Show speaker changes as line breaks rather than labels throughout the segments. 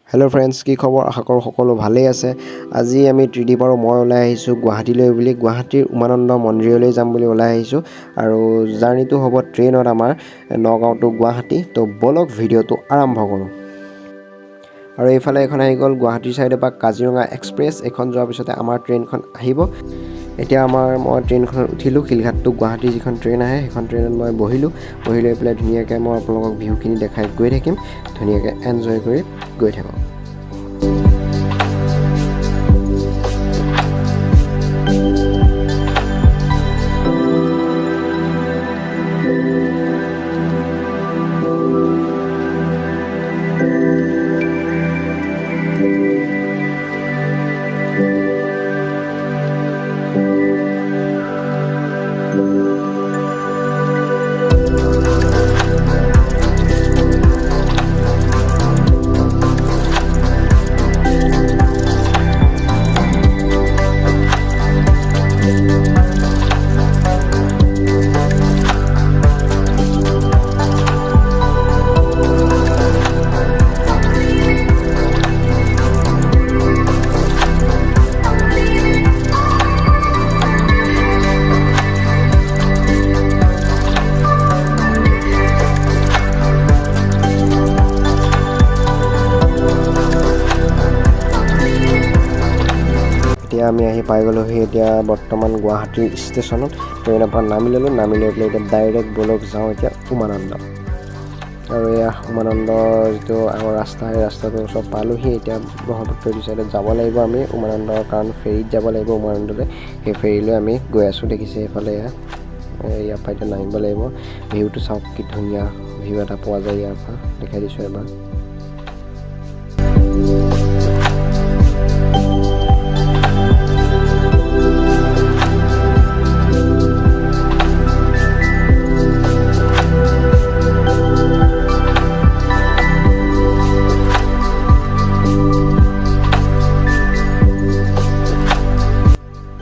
hello friends की खबर आशा करो সকলো ভালে আছে আজি আমি ত্ৰিদীপ আৰু মই ওলাই আহিছো গুৱাহাটীলৈ বুলি গুৱাহাটীৰ উমানন্দ মন্দিৰলৈ যাম বুলি ওলাই আহিছো আৰু জাৰ্নিটো হ'ব ট্ৰেইনত আমাৰ নগাঁও টু গুৱাহাটী তো বলক ভিডিওটো আৰম্ভ কৰো আৰু এইফালে এখন আহি গ'ল গুৱাহাটীৰ সাইডে পা কাজিৰঙা এক্সপ্ৰেছ এখন যোৱাৰ পিছতে আমাৰ ট্ৰেইনখন আহিব এতিয়া মই ট্ৰেইনখনত উঠিলো খিলঘাট টু গুৱাহাটী যিখন ট্ৰেইন আহে সেইখন ট্ৰেইনত মই বহি লৈ পেলাই ধুনীয়াকৈ মই আপোনালোকক ভিউখিনি দেখাই গৈ থাকিম ধুনীয়াকৈ এনজয় কৰি গৈ থাকক আমি আহি পাই গ'লোহি এতিয়া বৰ্তমান গুৱাহাটী ষ্টেচনত ট্ৰেইনৰ পৰা নামি ল'লোঁ নামি লৈ পেলাই এতিয়া ডাইৰেক্ট বলক যাওঁ এতিয়া উমানন্দ আৰু এয়া উমানন্দৰ যিটো আগৰ ৰাস্তা সেই ৰাস্তাটো চব পালোহি এতিয়া ব্ৰহ্মপুত্ৰৰ চাইডত যাব লাগিব আমি উমানন্দৰ কাৰণ ফেৰীত যাব লাগিব উমানন্দলৈ সেই ফেৰীলৈ আমি গৈ আছোঁ দেখিছে এইফালে ইয়াৰ পৰা এতিয়া নামিব লাগিব ভিউটো চাওক কি ধুনীয়া ভিউ এটা পোৱা যায় ইয়াৰ পৰা দেখাই দিছোঁ এবাৰ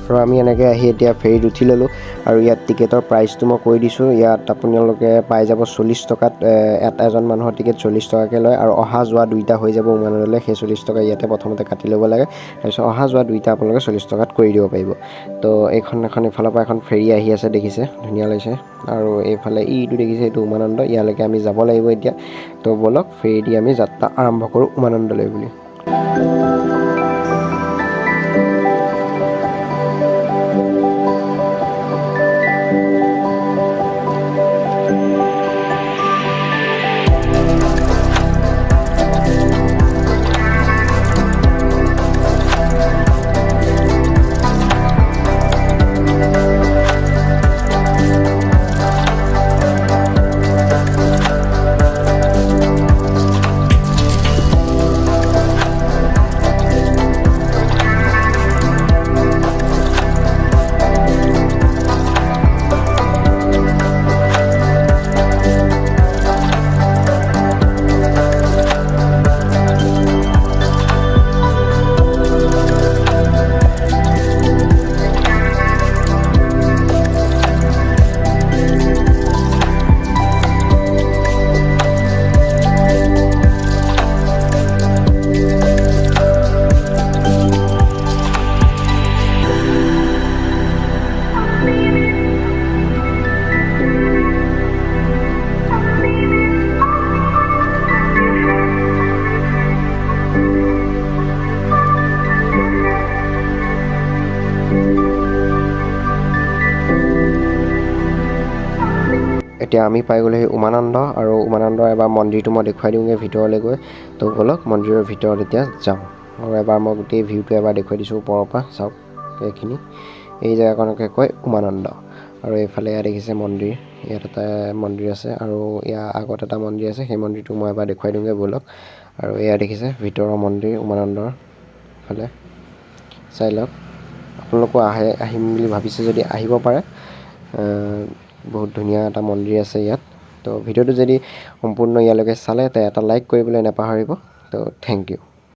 আৰু আমি এনেকৈ আহি এতিয়া ফেৰীত উঠি ল'লোঁ আৰু ইয়াত টিকেটৰ প্ৰাইচটো মই কৈ দিছোঁ ইয়াত আপোনালোকে পাই যাব 40 টকাত এজন মানুহৰ টিকেট 40 টকাকৈ লয় আৰু অহা যোৱা দুইটা হৈ যাব উমানন্দলৈ সেই 40 টকা ইয়াতে প্ৰথমতে কাটি ল'ব লাগে তাৰপিছত অহা যোৱা দুইটা আপোনালোকে 40 টকাত কৰি দিব পাৰিব তো এখন এইফালৰ পৰা এখন ফেৰী আহি আছে দেখিছে ধুনীয়া লাগিছে আৰু এইফালে ইটো দেখিছে এইটো উমানন্দ ইয়ালৈকে আমি যাব লাগিব এতিয়া তো বলক ফেৰী দি আমি যাত্ৰা আৰম্ভ কৰোঁ উমানন্দলৈ বুলি এতিয়া আমি পাই গ'লো সেই উমানন্দ আৰু উমানন্দৰ এবাৰ মন্দিৰটো মই দেখুৱাই দিওঁগৈ ভিতৰলৈ গৈ তো বলক মন্দিৰৰ ভিতৰত এতিয়া যাওঁ আৰু এবাৰ মই গোটেই ভিউটো এবাৰ দেখুৱাই দিছোঁ ওপৰৰ পৰা চাওক এইখিনি এই জেগাখনকে কয় উমানন্দ আৰু এইফালে ইয়াত দেখিছে মন্দিৰ ইয়াত এটা মন্দিৰ আছে আৰু ইয়াৰ আগত এটা মন্দিৰ আছে সেই মন্দিৰটো মই এবাৰ দেখুৱাই দিওঁগৈ বলক আৰু এয়া দেখিছে ভিতৰৰ মন্দিৰ উমানন্দৰ ফালে চাই লওক আপোনালোকো আহিম বুলি ভাবিছে যদি আহিব পাৰে বহুত ধুনীয়া এটা মন্দিৰ আছে ইয়াত তো ভিডিওটো যদি সম্পূৰ্ণ ইয়ালৈকে চালে তে এটা লাইক কৰিবলৈ নাপাহৰিব তো থ্যাংক ইউ